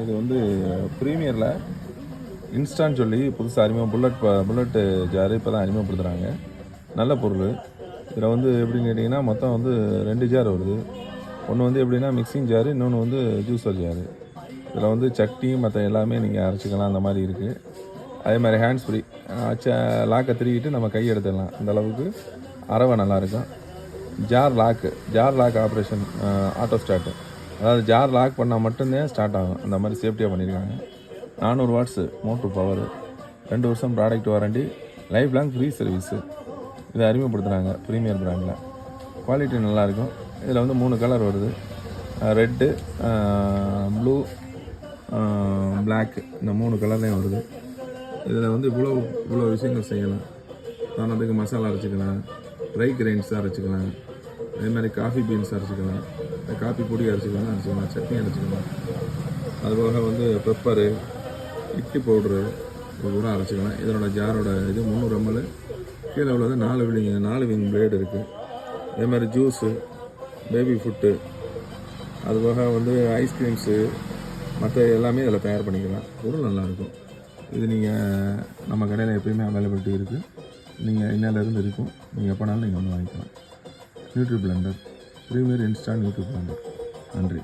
இது வந்து ப்ரீமியரில் இன்ஸ்டான்னு சொல்லி புதுசாக புல்லட் ஜாரு இப்போ தான் அறிமுகப்படுத்துகிறாங்க. நல்ல பொருள். இதில் வந்து எப்படின்னு கேட்டிங்கன்னா மொத்தம் வந்து 2 ஜார் வருது. ஒன்று வந்து எப்படின்னா மிக்சிங் ஜாரு, இன்னொன்று வந்து ஜூஸர் ஜாரு. இதில் வந்து சட்னி மற்ற எல்லாமே நீங்கள் அரைச்சிக்கலாம். அந்த மாதிரி இருக்குது. அதே மாதிரி ஹேண்ட்ஸ் ஃப்ரீ. லாக்கை திருவிட்டு நம்ம கை எடுத்துடலாம். அந்த அளவுக்கு அரவை நல்லாயிருக்கும். Jar lock operation auto start. அதாவது ஜார் லாக் பண்ணால் மட்டும்தான் ஸ்டார்ட் ஆகும். அந்த மாதிரி சேஃப்டியாக பண்ணியிருக்காங்க. 400 வாட்ஸு மோட்ரு பவரு, 2 வருஷம் product warranty, life long free service. இதை அறிமுகப்படுத்துகிறாங்க ப்ரீமியர் பிராண்டில். குவாலிட்டி நல்லாயிருக்கும். இதில் வந்து 3 கலர் வருது. Red, blue, black. இந்த 3 கலர்லேயும் வருது. இதில் வந்து இவ்வளோ விஷயங்கள் செய்யலாம். உதாரணத்துக்கு மசாலா அரைச்சிக்கலாம், ட்ரை கிரைன்ஸ் அரைச்சிக்கலாம், அதே மாதிரி காஃபி பீன்ஸ் அரைச்சிக்கலாம், காஃபி பொடி அரைச்சிக்கலாம், சட்னி அரைச்சிக்கலாம். அதுபோக வந்து பெப்பரு, இட்லி பவுட்ரு இது கூட அரைச்சிக்கலாம். இதனோட ஜாரோட இது 300 ml. கீழே உள்ளது 4 விங் பிளேடு இருக்குது. அதே மாதிரி ஜூஸு, பேபி ஃபுட்டு, அதுபோக வந்து ஐஸ்கிரீம்ஸு, மற்ற எல்லாமே இதில் தயார் பண்ணிக்கலாம். பொருள் நல்லாயிருக்கும். இது நீங்கள் நம்ம கடையில் எப்பயுமே அவைலபிலிட்டி இருக்குது. நீங்கள் இன்னிலேருந்து இருக்கும். நீங்கள் எப்போனாலும் நீங்கள் வந்து வாங்கிக்கலாம். Nutri blender, premier instant nutri blender. நன்றி.